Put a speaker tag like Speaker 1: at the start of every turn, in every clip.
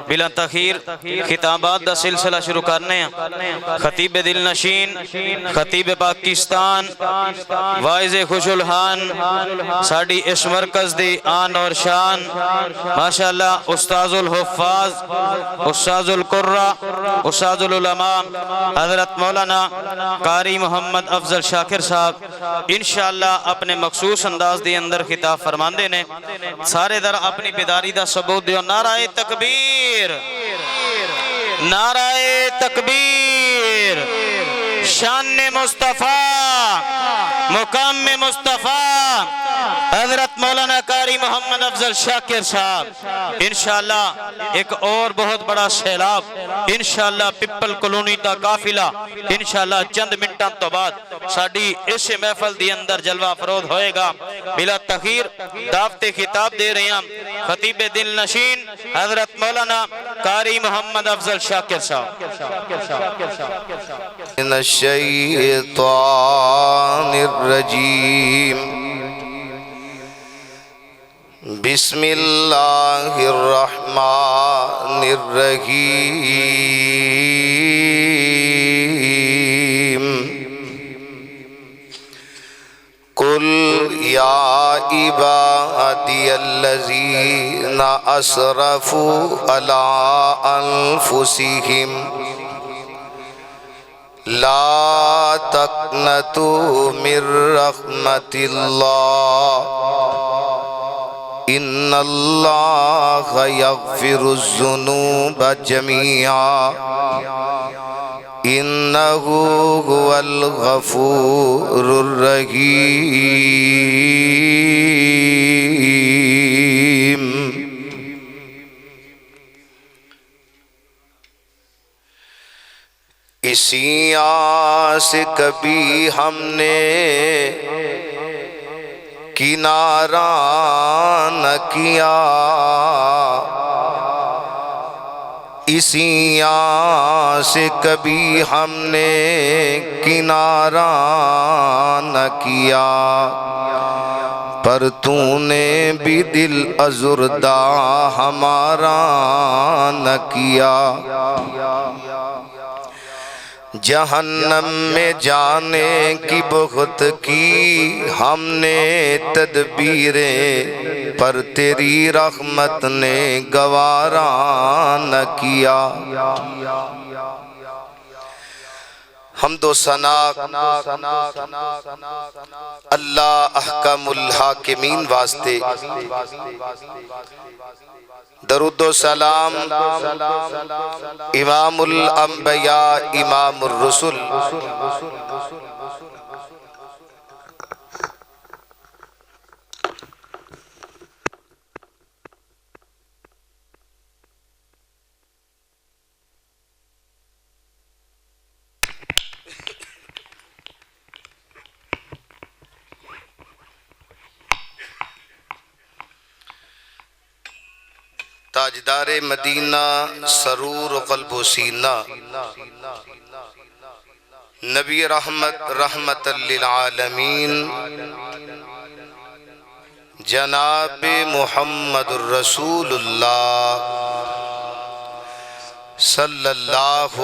Speaker 1: بلا تاخیر خطابات دا سلسلہ شروع کرنے ہیں۔ خطیب دل نشین، خطیب پاکستان، وائز خوش الحان، ساڑی اس مرکز دی آن اور شان، ماشاءاللہ استاذ الحفاظ، استاذ القرہ، استاذ العلماء حضرت مولانا قاری محمد افضل شاکر صاحب انشاءاللہ اپنے مخصوص انداز دی اندر خطاب فرماندے نے۔ سارے در اپنی بیداری دا ثبوت دیو۔ نعرہ تکبیر، نعرہ تکبیر، شان مصطفیٰ، مقام مصطفیٰ حضرت مولانا قاری محمد افضل شاکر صاحب انشاءاللہ ایک اور بہت بڑا سیلاب انشاءاللہ پپل کلونی تا قافلہ انشاءاللہ چند منٹاں تو بعد ساڑی اس محفل دی اندر جلوہ افروز ہوئے گا۔ بلا تخیر دعوت خطاب دے رہے ہیں خطیب دل نشین حضرت مولانا قاری محمد افضل شاکر صاحب۔
Speaker 2: من الشیطان الرجیم بسم اللہ الرحمن الرحیم قل یا عبادی الذین اسرفوا علی انفسہم لا تقنطوا من رحمت اللہ ان اللہ یغفر الذنوب جميعا انہ هو الغفور الرحیم۔ اسی آس کبھی ہم نے کنارہ نہ کیا، اسی آس کبھی ہم نے کنارہ نہ کیا، پر تو نے بھی دل ازردہ ہمارا نہ کیا۔ جہنم میں جانے کی بخت کی ہم نے تدبیریں، پر تیری رحمت نے گوارا نہ کیا۔ حمد و ثنا اللہ احکم الحاکمین واسطے، درود و سلام امام الانبیاء امام الرسل تاجدار مدینہ سرور و قلب و سینہ، نبی رحمت للعالمین جناب محمد الرسول اللہ صلی اللہ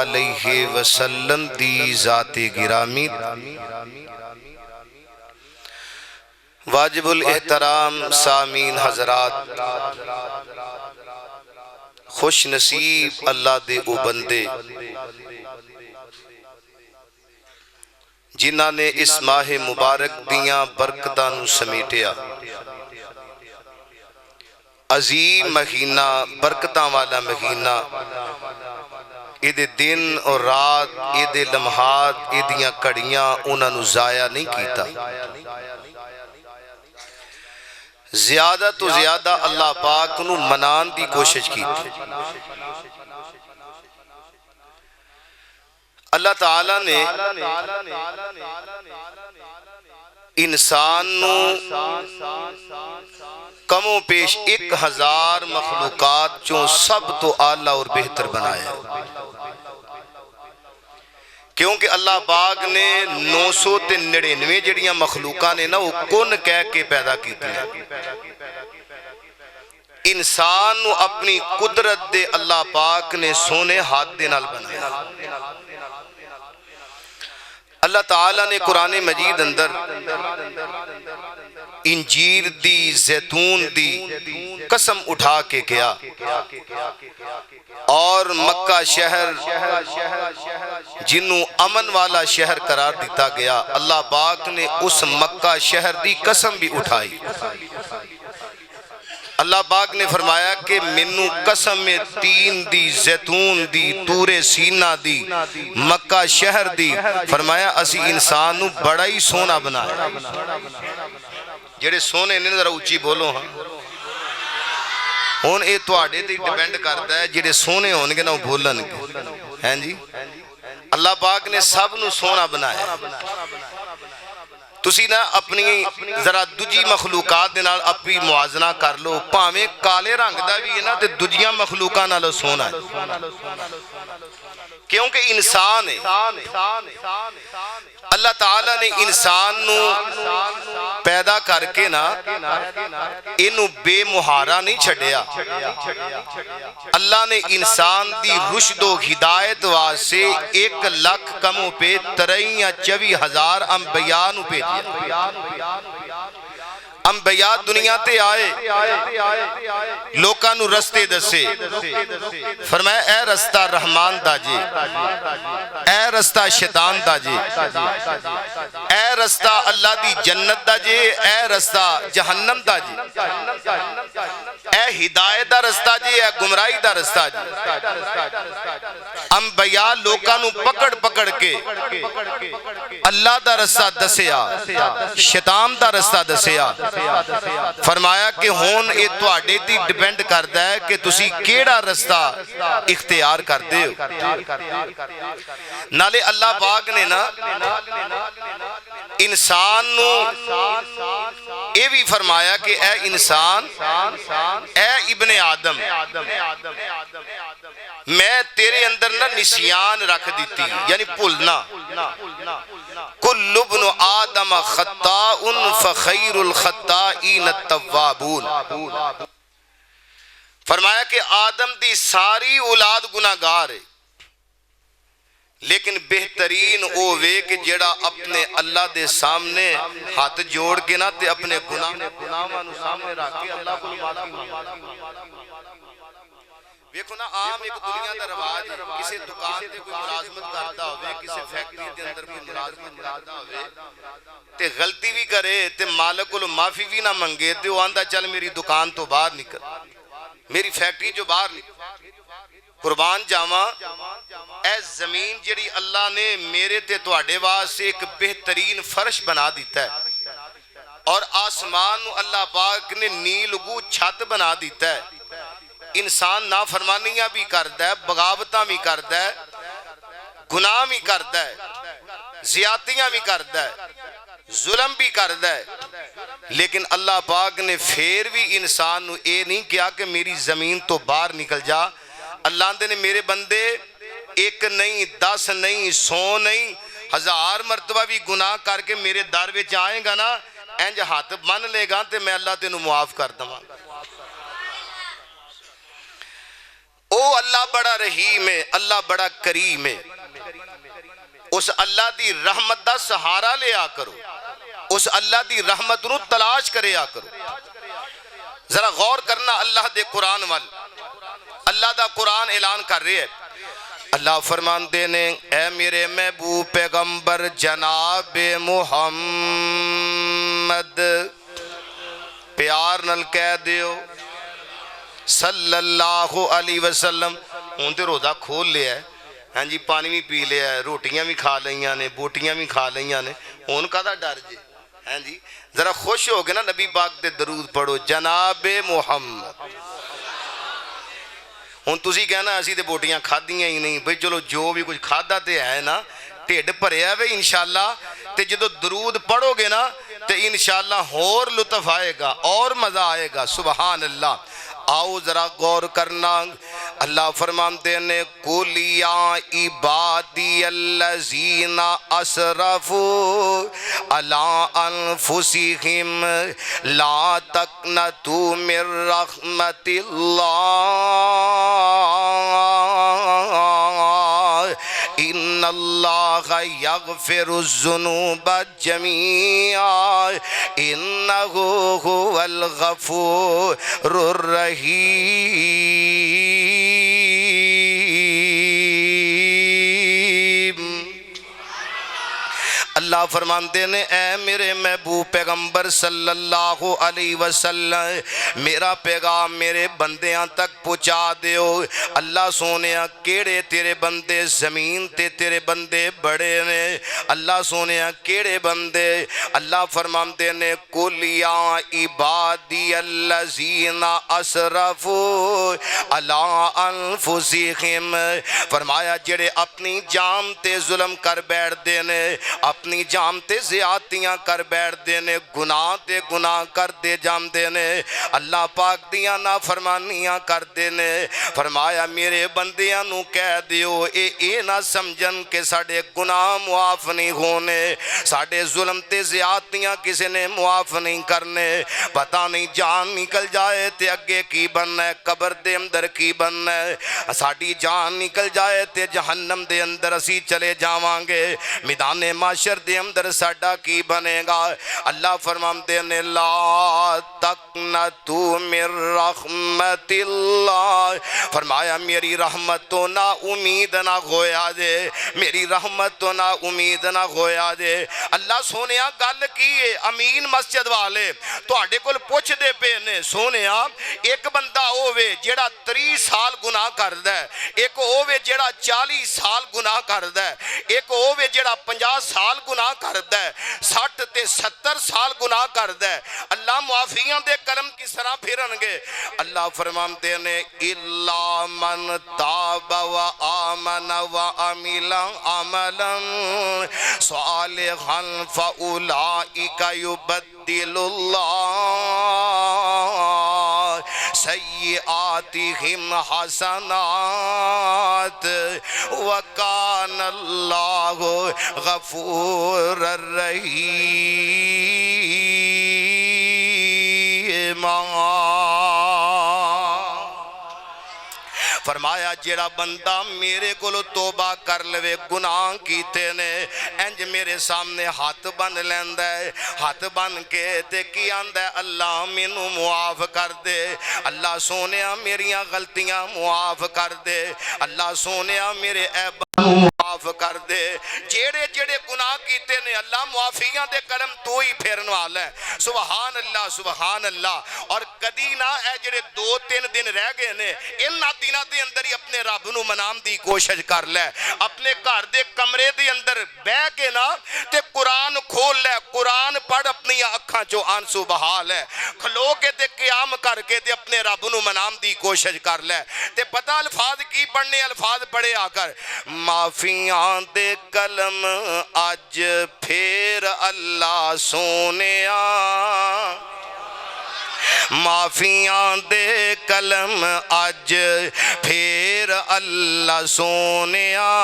Speaker 2: علیہ وسلم دی ذات گرامی، واجب الاحترام سامعین حضرات، خوش نصیب اللہ دے او بندے جنہاں نے اس ماہ مبارک دیاں برکتاں نو سمیٹیا۔ عظیم مہینہ، برکتاں والا مہینہ، ایدے دن اور رات، ایدے لمحات، ایدیاں کڑیاں انہاں نو ضائع نہیں کیتا۔ زیادہ تو زیادہ اللہ پاک نو منان دی کوشش کی تھی۔ اللہ تعالیٰ نے انسان نو کم و پیش 1000 مخلوقات چوں سب تو اعلیٰ اور بہتر بنایا، کیونکہ اللہ پاک نے 999 جڑیاں مخلوقاں نے نا وہ کن کہہ کے پیدا کی تھی۔ انسان نو اپنی قدرت دے اللہ پاک نے سونے ہاتھ دے نال بنایا۔ اللہ تعالیٰ نے قرآن مجید اندر انجیر دی زیتون دی قسم اٹھا کے کیا، اور مکہ شہر جنوں امن والا شہر قرار دیتا گیا، اللہ پاک نے اس مکہ شہر دی قسم بھی اٹھائی۔ اللہ پاک نے فرمایا کہ منو قسم میں تین دی، زیتون دی، تور سینہ دی، مکہ شہر دی، فرمایا اسی انسان نو بڑا ہی سونا بنایا۔ جڑے سونے نے ذرا اچھی بولو ہاں، ہون اے تو آڑے تے ڈیپینڈ کرتا ہے جڑے سونے ہونگے نہ وہ بھولن گے، ہیں جی؟ اللہ پاک نے سب نو سونا بنایا۔ تسی نا اپنی ذرا دجی مخلوقات دے نال اپنی موازنہ کر لو، پاویں کالے رنگ دا بھی ہے نا تے دجیاں مخلوقاں نال سونا ہے، کیونکہ انسان ہے۔ اللہ تعالیٰ نے انسان نو پیدا کر کے نا انو بے مہارا نہیں چھڑیا۔ اللہ نے انسان دی رشد و ہدایت واسے 1,00,000 کموں پہ 23,000 انبیاء نو بھیجیا۔ انبیاء دنیا تے آئے، لوکاں نو رستے دسے، فرمایا اے رستہ رحمان دا جے، اے رستہ شیطان دا جے، اے رستہ اللہ دی جنت دا جے، اے رستہ جہنم دا جے، اے ہدایت دا رستہ جے، اے گمراہی دا رستہ جے۔ انبیاء لوکاں نو پکڑ پکڑ کے اللہ دا رستہ دسیا، شیطان دا رستہ دسیا، فرمایا کہ ہون اے تو آڑے تی ڈیپینڈ کرتا ہے کہ تسی کیڑا رستہ اختیار کرتے ہو۔ نالے اللہ پاک نے نا انسان نو اے بھی فرمایا کہ اے انسان، اے ابن آدم، میں تیرے اندر نا نسیان رکھ دیتی، یعنی بھولنا۔ کل ابن آدم خطاء فخیر الخطائین التوابون، فرمایا کہ آدم دی ساری اولاد گناہگار ہے، لیکن بہترین او وے کہ جڑا اپنے اللہ دے سامنے ہاتھ جوڑ کے نا تے اپنے گناہاں نو سامنے رکھ کے اللہ کو معافی مانگے۔ ویکھو نا عام ایک دنیا دا رواج ہے، کسی دکان تے کوئی ملازمت کرتا ہوئے، کسی فیکٹری دے اندر کوئی ملازمت کرتا ہوئے تے غلطی بھی کرے تے مالک کو معافی بھی نہ منگے تے وہ آندہ چل میری دکان تو باہر نکل، میری فیکٹری جو باہر نکل۔ قربان جاواں، اے زمین جڑی اللہ نے میرے تے تواڈے واسطے ایک بہترین فرش بنا دیتا ہے، اور آسمان نو اللہ پاک نے نیل گو چھت بنا دیتا ہے۔ انسان نافرمانیاں بھی کرتا ہے، بغاوتاں بھی کرتا ہے، گناہ بھی کرتا ہے، زیادتیاں بھی کرتا ہے، ظلم بھی کرتا ہے، لیکن اللہ پاک نے پھر بھی انسان نو اے نہیں کیا کہ میری زمین تو باہر نکل جا۔ اللہ نے میرے بندے ایک نہیں، 10 نہیں، 100 نہیں، 1000 مرتبہ بھی گناہ کر کے میرے در وچ آئیں گا نا، انج ہاتھ من لے گا تے میں اللہ تینو معاف کر دوں۔ او اللہ بڑا رحیم ہے، اللہ بڑا کریم ہے۔ اس اللہ دی رحمت دا سہارا لے آ کرو، اس اللہ دی رحمت نو تلاش کرے آ کرو۔ ذرا غور کرنا اللہ دے قرآن وال، اللہ دا قرآن اعلان کر رہے ہے۔ اللہ فرمان دینے اے میرے محبوب پیغمبر جناب محمد، پیار نل کہہ دیو صلی اللہ علیہ وسلم۔ ہون تے روزہ کھول لیا ہے، ہاں جی پانی بھی پی لیا ہے، روٹیاں بھی کھا لیاں نے، بوٹیاں بھی کھا لیاں نے، ہون کا دا ڈر جے، ہاں جی ذرا خوش ہو گئے نا نبی پاک دے درود پڑھو جناب محمد۔ ہون تسی کہنا اسی تے بوٹیاں کھادیاں ہی نہیں، بھئی چلو جو بھی کچھ کھادا تے ہے نا، ٹھڈ بھریا ہوئے انشاءاللہ، تے جدو درود پڑھو گے نا تے انشاءاللہ اور لطف آئے گا اور مزہ آئے گا۔ سبحان اللہ۔ آؤ ذرا غور کرنا اللہ فرماتے ہیں قُلْ يَا عِبَادِيَ الَّذِينَ أَسْرَفُوا عَلَىٰ أَنفُسِهِمْ لَا تَقْنَطُوا مِن رَحْمَتِ اللَّهِ إِنَّ اللَّهَ يَغْفِرُ الذُّنُوبَ جَمِيعًا إِنَّهُ هُوَ الْغَفُورُ الرحیم۔ اللہ فرماتے ہیں اے میرے محبوب پیغمبر صلی اللہ علیہ وسلم میرا پیغام میرے بندیاں تک پہنچا دیو۔ اللہ سونیا کیڑے تیرے بندے زمین تے تیرے بندے بڑے نے، اللہ سونیا کیڑے بندے، اللہ فرماتے ہیں قُلْ يَا عِبَادِيَ الَّذِينَ أَسْرَفُوا عَلَىٰ أَنفُسِهِمْ، فرمایا جڑے اپنی جان تے ظلم کر بیٹھ دینے، اپنی جان تے زیادتیاں کر بیٹھ دینے، گناہ تے گناہ کر دے جام دینے، اللہ پاک دیاں نافرمانیاں کر دینے، فرمایا میرے بندیاں نو کہہ دیو اے نہ سمجھن کہ ساڑے گناہ معاف نہیں ہونے، ساڑے ظلم تے زیادتیاں کسی نے معاف نہیں کرنے، پتہ نہیں جان نکل جائے تے اگے کی بننا ہے، قبر دے اندر کی بننا ہے، ساڑی جان نکل جائے تے جہنم دے اندر اسی چلے جاوانگے، میدان معاشر دے اندر ساڑا کی بنے گا۔ اللہ فرماتے ہیں لا تقنطوا من رحمت اللہ، فرمایا میری رحمت تو نا امید نہ ہویا جے، میری رحمت تو نا امید نہ ہویا جے۔ اللہ سونیا گل کی ہے امین مسجد والے تو آڑے کل پوچھ دے پہ نے سونیا ایک بندہ ہووے جیڑا 30 سال گناہ کرد ہے، ایک ہووے جیڑا 40 سال گناہ کرد ہے، ایک ہووے جیڑا 50 سال گناہ کرد ہے، 60 تے 70 سال گناہ کرد ہے، اللہ معافیاں دے کلم کس طرح پھرنگے؟ اللہ فرماتے ہیں اِلَّا مَنْ تَابَ وَآمَنَ وَعَمِلَ عَمَلًا صَالِحًا فَأُولَئِكَ يُبَدِّلُ اللَّهُ سَيِّئَاتِهِمْ حَسَنَاتٍ وَكَانَ اللَّهُ غَفُورًا رَحِيمًا۔ فرمایا جیڑا بندہ میرے کولو توبہ کر لوے گناہ کیتے نے انج میرے سامنے ہاتھ بن لیندہ ہے، ہاتھ بن کے تے کی آندہ ہے اللہ مینوں معاف کر دے، اللہ سونیا میریاں غلطیاں معاف کر دے، اللہ سونیا میرے عیب معاف کر دے، جیڑے جیڑے گناہ کیتے نے اللہ معافیاں دے کرم تو ہی پھیرن والا ہے، سبحان اللہ سبحان اللہ۔ اور کدی نہ اے جیڑے 2-3 دن رہ گئے نے ان دنوں دے اندر ہی اپنے رب نو منام دی کوشش کر لے، اپنے گھر دے کمرے دے اندر بہ کے نا تے قرآن کھول لے، قرآن پڑھ اپنی اکھاں چو آنسو بہا لے، کھلو کے تے قیام کر کے تے اپنے رب نو منام دی کوشش کر لے، تے پتہ الفاظ کی پڑھنے الفاظ پڑھے آ کر معافیاں دے کلم آج پھر اللہ سونیا، معافیاں دے کلم آج پھر اللہ سونیا،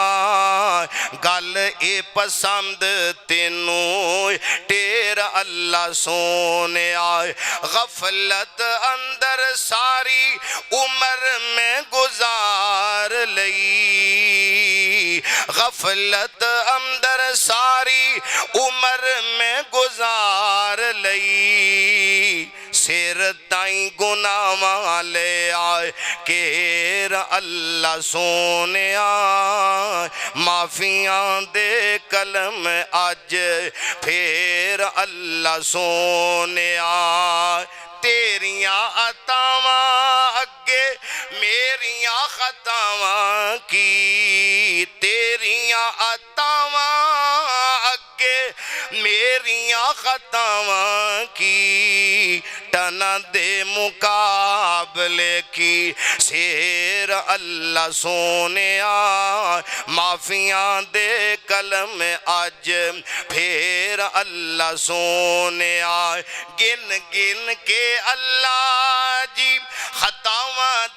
Speaker 2: گل اے پسند تینوں تیر اللہ سونیا، غفلت اندر ساری عمر میں گزار لئی، غفلت اندر ساری عمر میں گزار لئی، سیر تائیں گناہ والے آئے کیر اللہ سونیا، معافیاں دے کلم آج پھر اللہ سونیا، تیریاں عطاواں اگے میریاں خطاواں کی، تیریاں عطاواں اگے میریاں خطاواں کی، ٹنا دے مقابلے کی سیر اللہ سونیا، معافیاں دے کلم آج پھر اللہ سونیا، گن گن کے اللہ جی خطا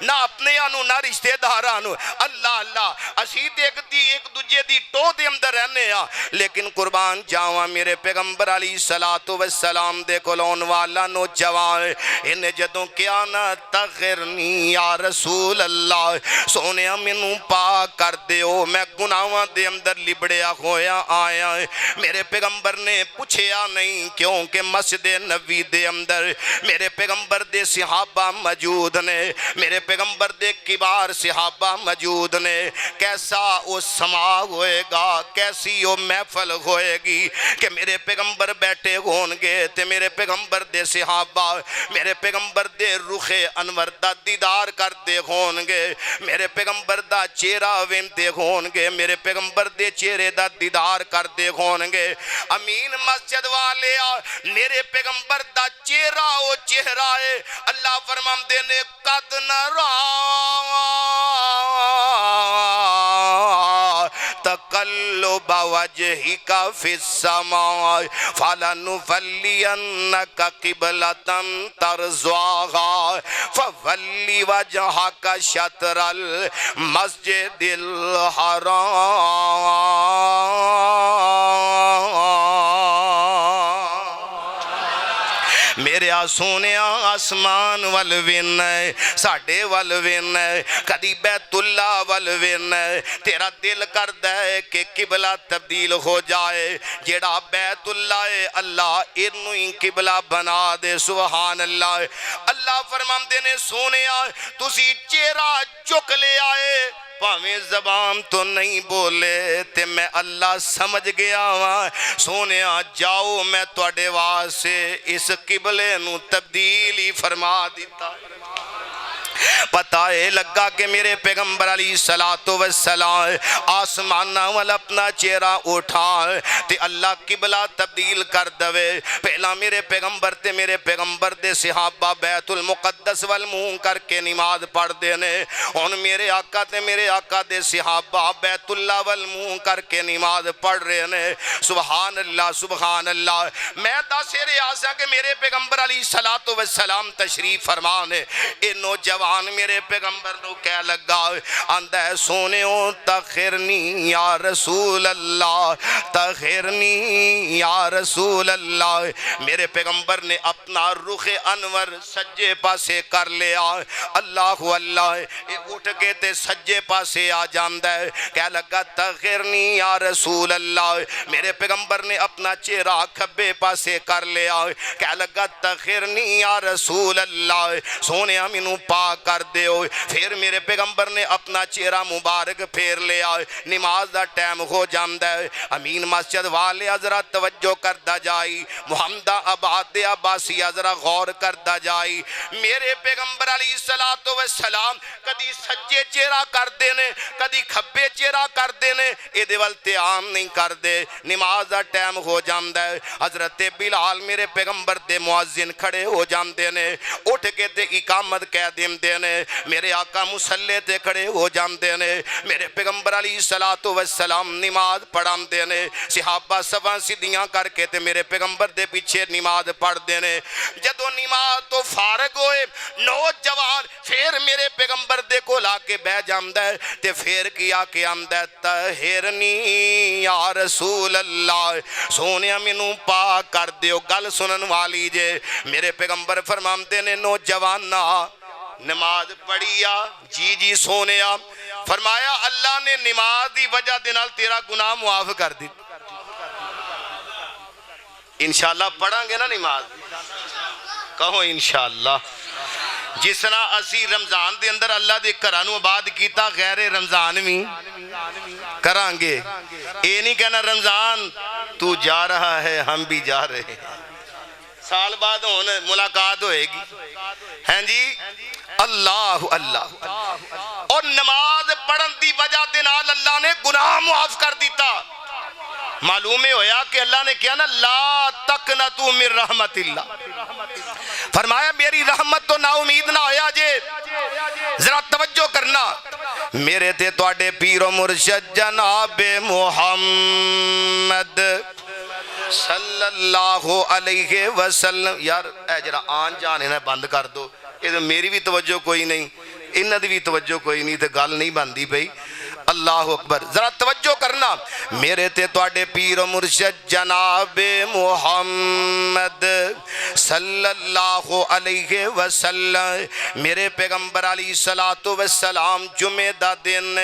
Speaker 2: نہ اپنے آنو نہ رشتے دارانو۔ اللہ اللہ اسی تے ایک دوجے دی ٹو دے اندر رہنے ہاں، لیکن قربان جاواں میرے پیغمبر علیہ السلام دے کولون والا نوجوان انہیں جدوں کیا نا تغرنی یا رسول اللہ، سونیا مینوں پاک کر دیو، میں گناہاں دے اندر لبڑیا ہویا آیا۔ میرے پیغمبر نے پوچھیا نہیں، کیونکہ مسجد نبی دے اندر میرے پیغمبر دے صحابہ موجود نے، میرے پیغمبر دے کبار صحابہ موجود نے۔ کیسا وہ سما ہوئے گا، کیسی وہ محفل ہوئے گی کہ میرے پیغمبر بیٹھے ہونگے تے میرے پیغمبر دے صحابہ میرے پیغمبر دے رخ انور دا دیدار کر دے ہونگے، میرے پیغمبر دا چہرہ ویندے ہونگے، میرے پیغمبر دے چہرے دا دیدار کر دے ہونگے۔ امین مسجد والے میرے پیغمبر دا چہرہ او چہرہ ہے، اللہ فرماندے نے قد نرا تقلب وجہک فی السماء فلنولینک قبلۃ ترضاها فولی وجہک شطر المسجد الحرام۔ میرے سونے آسمان والوین ہے، ساڑھے والوین ہے، کدی بیت اللہ والوین ہے، تیرا دل کردہ ہے کہ قبلہ تبدیل ہو جائے، جیڑا بیت اللہ ہے اللہ انہی قبلہ بنا دے۔ سبحان اللہ۔ اللہ فرماندے نے سونے تسی چہرہ چک لے آئے، پاویں زبان تو نہیں بولے تے میں اللہ سمجھ گیا ہاں، سونے جاؤ میں تواڈے واسطے اس قبلے نو تبدیل ہی فرما دیتا۔ پتہ ہے لگا کہ میرے پیغمبر علیہ السلام آسمانہ وال اپنا چہرہ اٹھا تے اللہ قبلہ تبدیل کر دوے۔ پہلا میرے پیغمبر تے میرے پیغمبر دے صحابہ بیت المقدس والمون کر کے نماز پڑھ دینے، ان میرے آقا تے میرے آقا دے صحابہ بیت اللہ والمون کر کے نماز پڑھ رہے نے۔ سبحان اللہ سبحان اللہ۔ میں داسے آسا کہ میرے پیغمبر علیہ السلام تشریف فرمانے، اے نوجوان میرے پیغمبر نو کہہ لگا آندہ ہے سونےوں تخرنی یا رسول اللہ، تخرنی یا رسول اللہ۔ میرے پیغمبر نے اپنا رخ انور سجے پاسے کر لیا، اللہ اللہ اٹھ کے تے سجے پاسے آ جاندہ ہے، کہہ لگا تخرنی یا رسول اللہ۔ میرے پیغمبر نے اپنا چہرہ کھبے پاسے کر لیا، کہہ لگا تخرنی یا رسول اللہ، سونے امینو پاک کر دے ہوئے۔ پھر میرے پیغمبر نے اپنا چہرہ مبارک پھیر لیا، نماز دا ٹائم ہو جاندہ ہے۔ امین مسجد والے حضرات توجہ کردہ جائی، محمد آباد عباسی حضرات غور کردہ جائی۔ میرے پیغمبر علیہ السلام کدی سجے چہرہ کر دینے، کدی کھبے چہرہ کر دینے، اے دیوالتے عام نہیں کر دے۔ نماز دا ٹائم ہو جاندہ ہے، حضرت بلال میرے پیغمبر دے معاذن کھڑے ہو جاندے نے، اٹھ کے تے اقامت کہہ دیم دینے، میرے آقا مسلح تے کھڑے ہو جاندے نے، میرے پیغمبر علیہ السلام نماز پڑھان دینے، صحابہ سباں سیدھیاں کر کے تے میرے پیغمبر دے پیچھے نماز پڑھ دینے۔ جدو نماز تو فارغ ہوئے نوجوان پھر میرے پیغمبر دے کو لا کے بہ جاندہ ہے تے پھر کیا کہ آمدہ تہرنی یا رسول اللہ، سونے مینوں پاک کر دیو۔ گل سنن والی جے میرے پیغمبر فرماندے نے نوجوان نماز پڑھیا جی جی سونیا، فرمایا اللہ نے نماز دی وجہ دنال تیرا گناہ معاف کر دی۔ انشاءاللہ پڑھاں گے نا نماز، کہو انشاءاللہ۔ جس طرح اسی رمضان دے اندر اللہ دے کرانو آباد کیتا، غیر رمضان میں کران گے۔ اے نہیں کہنا رمضان تو جا رہا ہے ہم بھی جا رہے ہیں، سال بعد ملاقات ہوئے گی، ہیں جی اللہ اللہ۔ اور نماز پڑھن دی وجہ دنال اللہ نے گناہ معاف کر دیتا۔ معلوم ہویا کہ اللہ نے کیا نا لا تقنطوا من رحمت اللہ، فرمایا میری رحمت تو نا امید نہ ہویا جے۔ ذرا توجہ کرنا، میرے تے تواڈے پیر و مرشد جناب محمد صلی اللہ علیہ وسلم، یار اے جرا آن جانے نہ بند کر دو، یہ میری بھی توجہ کوئی نہیں، انہاں دی بھی توجہ کوئی نہیں، تے گل نہیں بندی پئی۔ اللہ اکبر، ذرا توجہ کرنا۔ میرے تے تواڈے پیر و مرشد جناب محمد صلی اللہ علیہ وسلم، میرے پیغمبر علیہ السلام جمعہ دا دن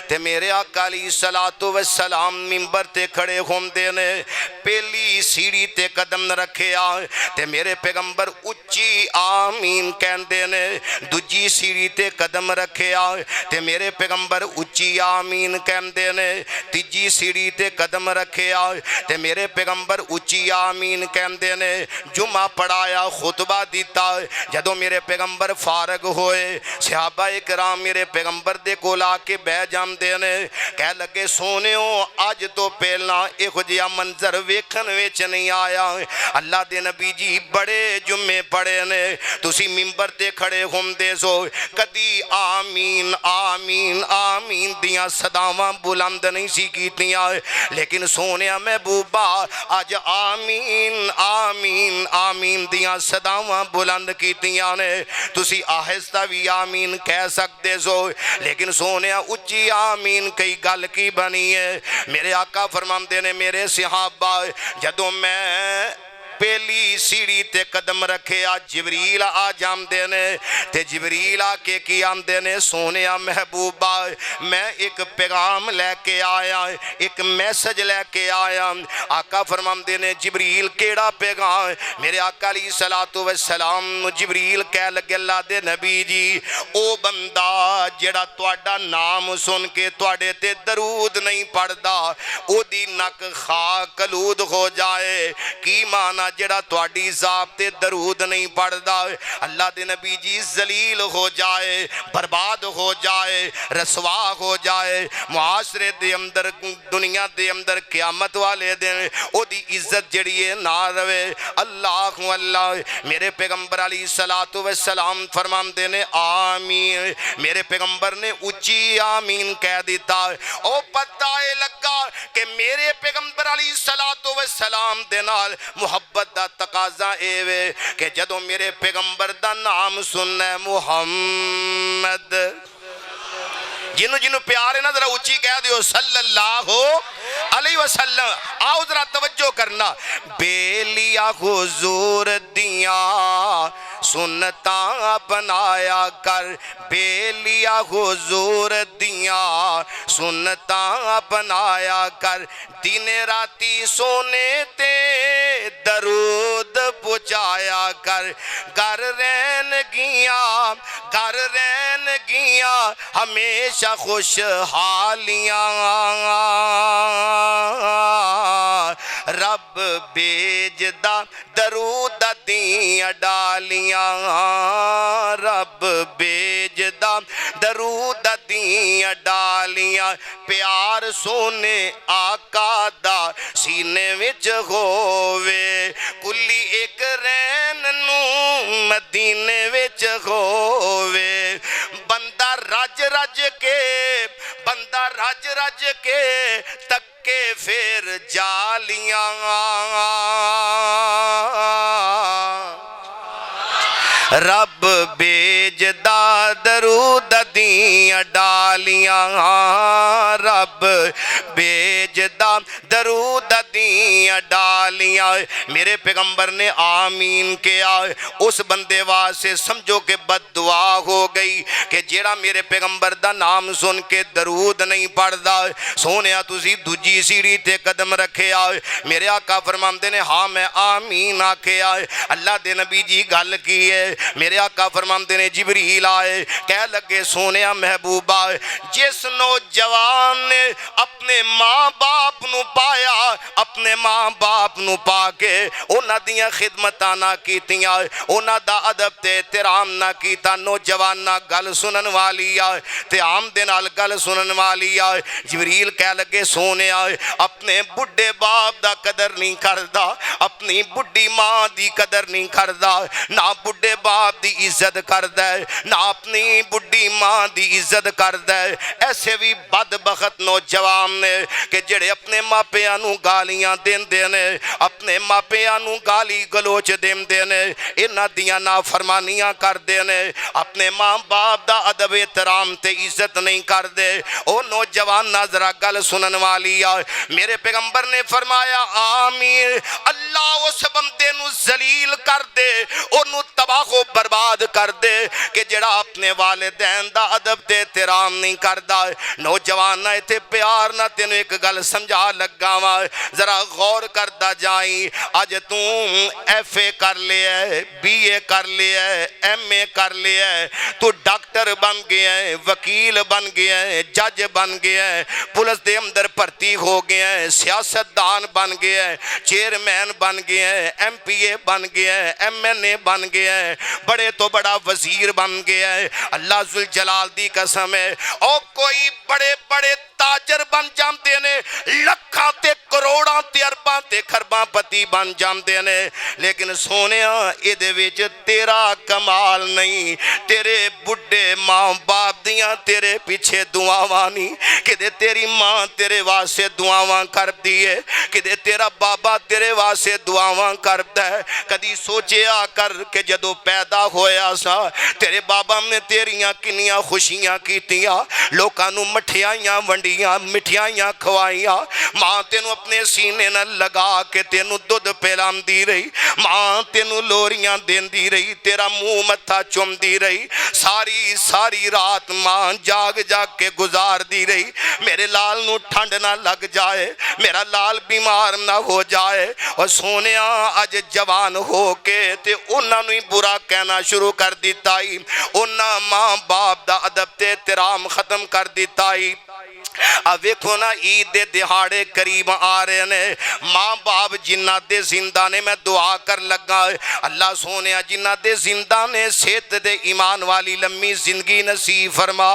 Speaker 2: تے میرے آقا علیہ السلام منبر تے کھڑے ہوندے نے، پہلی سیڑھی تے قدم رکھیا تے میرے پیغمبر اچھی آمین کہندے نے، دوجی سیڑھی تے قدم رکھیا تے میرے پیغمبر اچھی آمین کہندے نے، تیجی سیڑھی تے قدم رکھیا تے میرے پیغمبر اچھی آمین کہندے نے، جمعہ پڑھایا، خطبہ دیتا، جدو میرے پیغمبر فارغ ہوئے صحابہ اکرام میرے پیغمبر دے کول آ کے بہ جاندے نے، کہہ لگے سونےو اج تو پہلا ایہو جہا منظر ویکھن وچ نہیں آیا، اللہ دے نبی جی بڑے جمعے پڑھے نے، تسی منبر تے کھڑے ہوندے سو، کدی آمین آمین آمین دیاں صداواں بلند نہیں سی کیتیاں، لیکن سونیا محبوبہ آج آمین آمین آمین دیاں صداواں بلند کیتیاں نے، تسی آہستہ بھی آمین کہہ سکتے سو، لیکن سونیا اچھی آمین کئی گل کی بنی ہے۔ میرے آقا فرماندے نے میرے صحابہ جدوں میں پہلی سیڑھی تے قدم رکھے جبریل آ جاندے نے تے جبریل آ کے کی آندے نے، سونیا محبوبہ میں ایک پیغام لے کے آیا، ایک میسج لے کے آیا۔ آقا فرماندے نے جبریل کیڑا پیغام؟ میرے آقا علیہ السلام جبریل کہہ لگے اللہ دے نبی جی او بندہ جڑا تواڈا نام سن کے تواڈے تے درود نہیں پڑھدا او دی نک خاک آلود ہو جائے۔ کی معنی جڑا تواڈی ذات تے درود نہیں پڑھدا اللہ دے نبی جی ذلیل ہو جائے، برباد ہو جائے، رسوا ہو جائے، معاشرے دے اندر دنیا دے اندر قیامت والے دن او دی عزت جڑی ہے نہ روے۔ اللہ اللہ، میرے پیغمبر علیہ السلام فرماندے نے آمین، میرے پیغمبر نے اچھی آمین کہہ دیتا، او پتہ لگا کہ میرے پیغمبر علیہ السلام دے نال محبت دا تقاضا اے وے کہ جدوں میرے پیغمبر دا نام سننا ہے محمد، جنہوں جنہوں پیارے نا ذرا اچھی کہہ دیو صلی اللہ علیہ وسلم۔ آؤ ذرا توجہ کرنا، بیلیا حضور دیاں سنتاں اپنایا کر، بیلیا حضور دیاں سنتاں اپنایا کر، دن راتی سونے تے درود پہنچایا کر، گھر رہن گیاں ہمیشہ خوشحالیاں، رب بیجدا درود دیاں ڈالیاں، رب بیجدا درود دیاں ڈالیاں، پیار سونے آقا دا سینے وچ ہووے، کلی ایک رین نو مدینے وچ ہووے، بندہ رج رج کے تکے پھر جالیاں، رب بیجدا درود دیاں ڈالیاں، رب بیجدا درود دیاں ڈالیاں۔ میرے پیغمبر نے آمین کیا، اس بندے واسے سمجھو کہ بد دعا ہو گئی کہ جیڑا میرے پیغمبر دا نام سن کے درود نہیں پڑھدا۔ سونیا تسی دوجی سیڑھی تے قدم رکھے آئے، میرے آقا فرماندے نے ہاں میں آمین آکھے آئے۔ اللہ دے نبی جی گل کی ہے، میرے آقا فرماندے نے جبریل آئے، کہہ لگے سونیا محبوبہ جس نوجوان نے اپنے ماں باپ نو پایا، اپنے ماں باپ نو پا کے انہاں دیاں خدمتاں نہ کیتیاں، انہاں دا ادب تے احترام نہ کیتا، نوجوان نہ گل سنن والی آئے تے عام دے نال گل سنن والی آئے۔ جبریل کہہ لگے سونیا اپنے بڈھے باپ دا قدر نہیں کردا، اپنی بڈھی ماں دی قدر نہیں کردا، نہ بڈھے باپ دی عزت کردا ہے، نہ اپنی بڈھی ماں دی عزت کردا ہے۔ ایسے بھی بدبخت نوجوان نے کہ جڑے اپنے ماپیاں نو گالیاں دیندے نے اپنے ماپیاں نو گالی گلوچ دیندے نے انہاں دیاں نافرمانیاں کردے نے اپنے ماں باپ دا ادب احترام تے عزت نہیں کردے او نوجوان ذرا گل سنن والی آ میرے پیغمبر نے فرمایا آمین اللہ اس بندے نو ذلیل کر دے انہوں تباہ و برباد کر دے کہ جڑا اپنے والدین دا ادب تے احترام نہیں کردا نوجوان نہ تے پیار نہ تینوں ایک گل سمجھا لگا وا ذرا غور کردا جائیں اج تو ایف اے کر لیا ہے بی اے کر لیا ہے ایم اے کر لیا ہے تو ڈاکٹر بن گیا ہے وکیل بن گیا ہے جج بن گیا ہے پولیس دے اندر بھرتی ہو گیا ہے سیاستدان بن گیا ہے چیئرمین بن گیا ہے ایم پی اے بن گیا ہے ایم این اے بن گیا ہے بڑے تو بڑا وزیر بن گیا ہے اللہ ذوالجلال دی قسم ہے او کوئی بڑے بڑے تاجر بن جاندے نے لکھاں تے کروڑاں تے ارباں تے خرباں پتی بن جاندے نے لیکن سونیا اے دے وچ تیرا کمال نہیں تیرے بڈھے ماں باپ دیاں تیرے پیچھے دعاواں نہیں کہ تیری ماں تیرے واسطے دعاواں کر دیے کہ تیرا بابا تیرے واسطے دعاواں کردا ہے کدی سوچیا کر کہ جدو پیدا ہویا سا تیرے بابا نے تیریاں کنیاں خوشیاں کیتیاں لوکاں نو مٹھیائیاں ونڈیاں مٹھیائیاں کھوائیاں ماں تینو اپنے سینے نہ لگا کے تینو دودھ پلام دی رہی ماں تینو لوریاں دین دی رہی تیرا منہ متھا چوم دی رہی ساری رات ماں جاگ جاگ کے گزار دی رہی میرے لال نو ٹھنڈ نہ لگ جائے میرا لال بیمار نہ ہو جائے اور سونیا آج جوان ہو کے تے انہاں نو برا کہنا شروع کر دیتا ہی انہاں ماں باپ دا ادب تے احترام ختم کر دیتا ہی اب ویکھو نا عید دے دہاڑے قریب آ رہے نے ماں باپ جنہ دے زندہ نے میں دعا کر لگا اللہ سونیا جنہ دے زندہ نے صحت دے ایمان والی لمبی زندگی نصیب فرما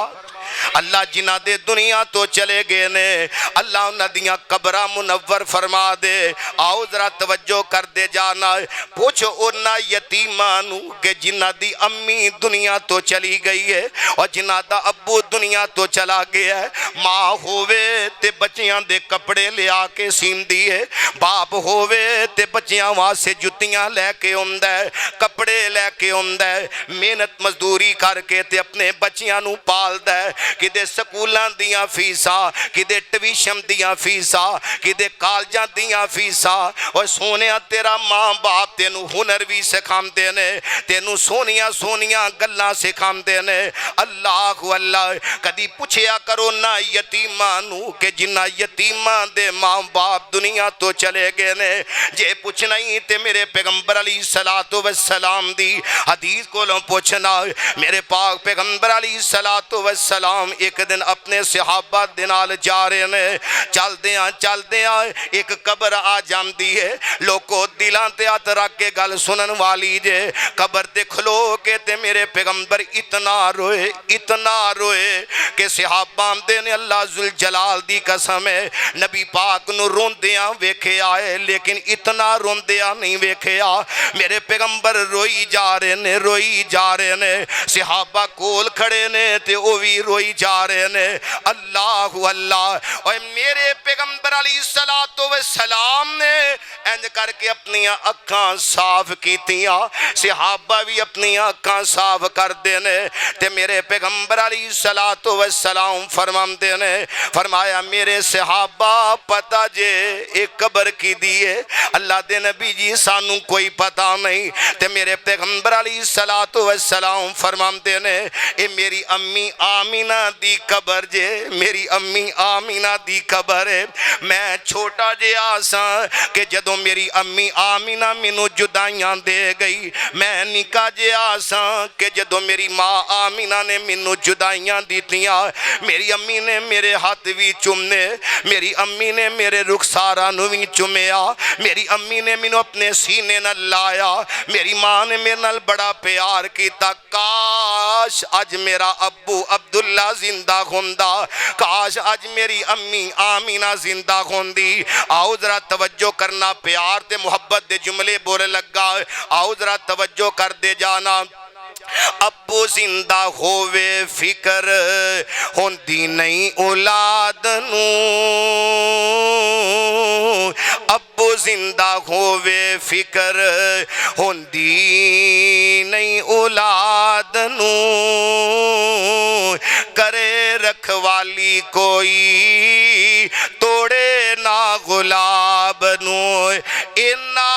Speaker 2: اللہ جنہ دے دنیا تو چلے گئے نے اللہ ندیاں قبرہ منور فرما دے آؤ ذرا توجہ کر دے جانا پوچھو انہا یتیمانو کہ جنہ دی امی دنیا تو چلی گئی ہے اور جنہ دا ابو دنیا تو چلا گیا ہے ماں ہووے تے بچیاں دے کپڑے لے آکے سین دیئے باپ ہووے تے بچیاں وہاں سے جتیاں لے کے اندہ ہے کپڑے لے کے اندہ ہے محنت مزدوری کر کے تے اپنے بچیاں نو پال دے کدے سکولاں دیاں فیسا کدے ٹویشن دیاں فیسا کدے کالجاں دیاں فیسا اور سونیا تیرا ماں باپ تینو ہنر بھی سکھام دینے تینو سونیاں گلاں سکھام دینے اللہ اللہ کدی پوچھیا کرو نا یتیمانو کہ جنہ یتیمان دے ماں باپ دنیا تو چلے گئے نے جے پوچھنا ہی تے میرے پیغمبر علیہ السلام دی حدیث کو لوں پوچھنا میرے پاک پیغمبر علیہ السلام ایک دن اپنے صحابہ دنال جا رہے نے چل دیاں ایک قبر آ جام دی ہے لوگو دلان تے آت رکھ کے گل سنن والی جے قبر تے کھلو کے تے میرے پیغمبر اتنا روئے کہ صحابہ دے نے اللہ ذوالجلال دی قسم ہے نبی پاک نو روندیاں ویکھے آئے لیکن اتنا روندیاں نہیں ویکھے آ میرے پیغمبر روئی جا رہے نے صحابہ کول کھڑے نے تے او بھی روئی جا رہے نے اللہ اور میرے پیغمبر علیہ السلام نے انج کر کے اپنی اکھاں صاف کیتیاں صحابہ بھی اپنی اکھاں صاف کر دینے تے میرے پیغمبر علیہ السلام فرمان دینے فرمایا میرے صحابہ پتہ جے ایک قبر کی دیئے اللہ دے نبی جی سانوں کوئی پتہ نہیں تے میرے پیغمبر علیہ السلام فرمان دینے اے میری امی آمینہ دی قبر جے میری امی آمینہ دی قبر ہے میں چھوٹا جے آساں کہ جدوں میری امی آمینہ منو جدائیاں دے گئی میں نکا جے آساں کہ جدوں میری ماں آمینہ نے منو جدائیاں دیتیاں میری امی نے میرے ہاتھ بھی چمنے میری امی نے میرے رخسارہ نو بھی چمیا میری امی نے منو اپنے سینے نہ لایا میری ماں نے میرے نال بڑا پیار کیتا کاش آج میرا ابو عبداللہ زندہ ہوندہ کاش آج میری امی آمینہ زندہ ہوندی آؤ ذرا توجہ کرنا پیار تے محبت دے جملے بولے لگا آؤ ذرا توجہ کر دے جانا ابو زندہ ہووے فکر ہوندی نہیں اولاد نو ابو زندہ ہووے فکر ہوندی نہیں اولاد نو کرے رکھوالی کوئی توڑے نہ غلاب نو اینا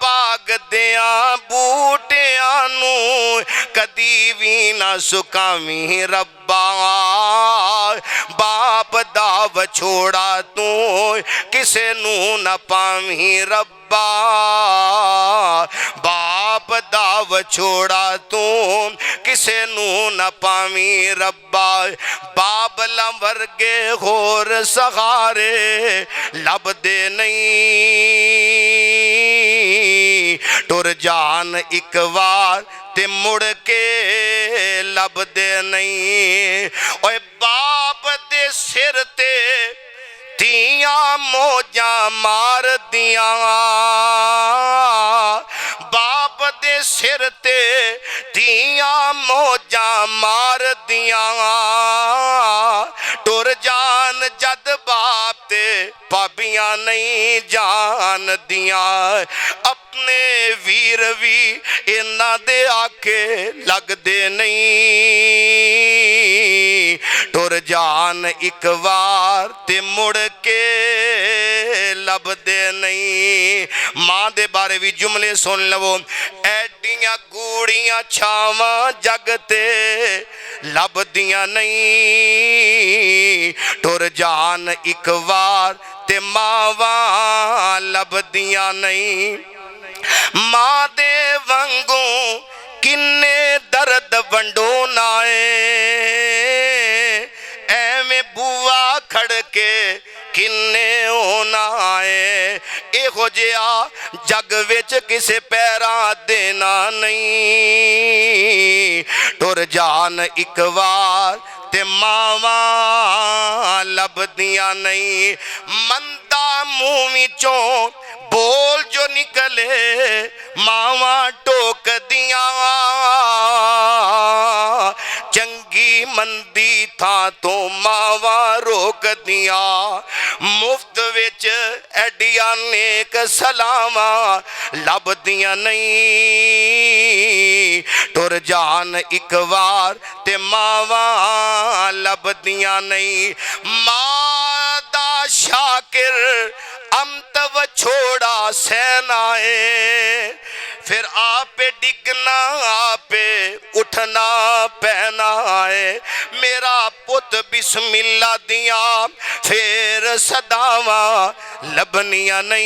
Speaker 2: باغ دیاں بوٹیاں نو کدی بھی نہ سکاویں ربا باپ دا وچھوڑا تو کسے نو نہ پاویں ربا باپ دا وچھوڑا تو کسے نو نہ پاویں ربا بابلا ورگے ہور سہارے لب دے نہیں ٹر جان ایک وار تے مڑ کے لب دے نہیں اوے باپ دے سر تے تیاں موجاں مار دیاں باپ دے سر تے تیاں موجاں مار دیاں ٹر جان جد باپ تے پابیاں نہیں جان دیاں اپنے ویر وی اینا دے آکے لگ دے نہیں ٹر جان ایک وار تے مڑ کے لب دے نہیں ماں دے بارے بھی جملے سن لو ایڈیاں گوڑیاں چھاواں جگتے لب دیاں نہیں ٹر جان ایک وار تے ماواں لب دیاں نہیں ماں دے ونگوں کنے درد ونڈو نائے ایویں بوا کھڑ کے کنے ہونا آئے اے ہو جیا جگ وچ کسے پیرا دینا نہیں ٹر جان ایک وار تے ماواں لب دیاں نہیں مندہ منہ وچوں بول جو نکلے ماواں ٹوک دیاں چنگی مندی تھا تو ماواں روک دیاں مفت وچ ایڈیاں نیک سلاواں لب دیاں نہیں ٹر جان ایک وار تے ماواں لب دیاں نہیں ماں دا شاکر امت و چھوڑا سینائے پھر آپے ڈگنا آپے اٹھنا پہنا ہے میرا پت بسم اللہ دیا پھر صداواں لبنیاں نہیں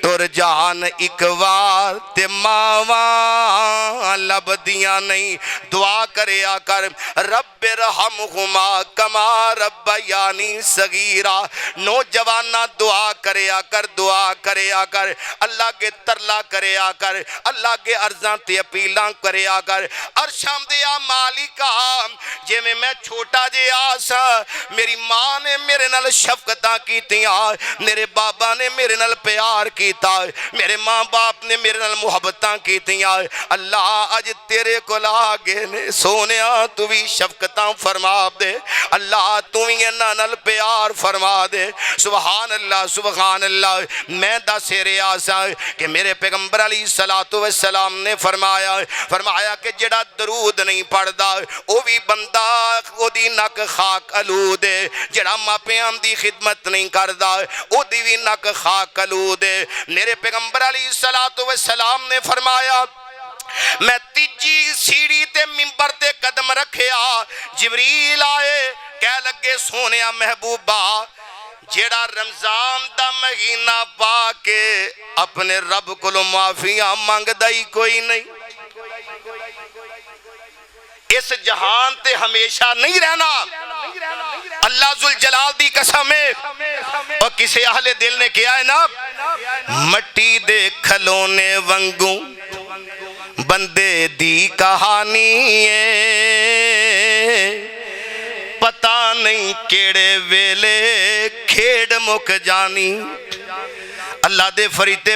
Speaker 2: ٹر جان ایک وار تے ماواں لب دیاں نہیں دعا کرے آ کر رب ارحمہما کما ربیانی صغیرا نوجوانہ دعا کرے آ کر اللہ کے ترلا کرے آ کر اللہ کے عرضاں تے اپیلاں کرے آ کر عرشاں دیا مالکا جے میں چھوٹا جے آسا میری ماں نے میرے نال شفقتاں کیتیاں میرے بابا نے میرے نال پیار کیتا میرے ماں باپ نے میرے نال محبتاں کیتیاں اللہ اج تیرے کو لاگے نے سونیا تو بھی شفقتاں فرما دے اللہ تو بھی انہاں نال پیار فرما دے سبحان اللہ میں دا سیرے آسا کہ میرے پیغمبر علیہ السلام نے فرمایا کہ جڑا درود نہیں پڑھدا او بھی بندہ او دی نک خاک آلود ہے جڑا ماپیاں دی خدمت نہیں کردا او دی بھی نک خاک آلود ہے میرے پیغمبر علیہ السلام نے فرمایا میں تیجی سیڑھی تے منبر تے قدم رکھیا جبریل آئے کہہ لگے سونیا محبوبہ جیڑا رمضان دا مہینہ پا کے اپنے رب کو معافیاں مانگ دائی کوئی نہیں اس جہان تے ہمیشہ نہیں رہنا اللہ ذوالجلال دی قسم ہے اور کسے اہل دل نے کیا ہے نا مٹی دے کھلونے ونگوں بندے دی کہانی ہے پتہ نہیں کیڑے ویلے کھیڑ مک جانی اللہ دے فریتے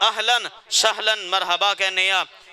Speaker 1: اہلن سہلن مرحبا کہنے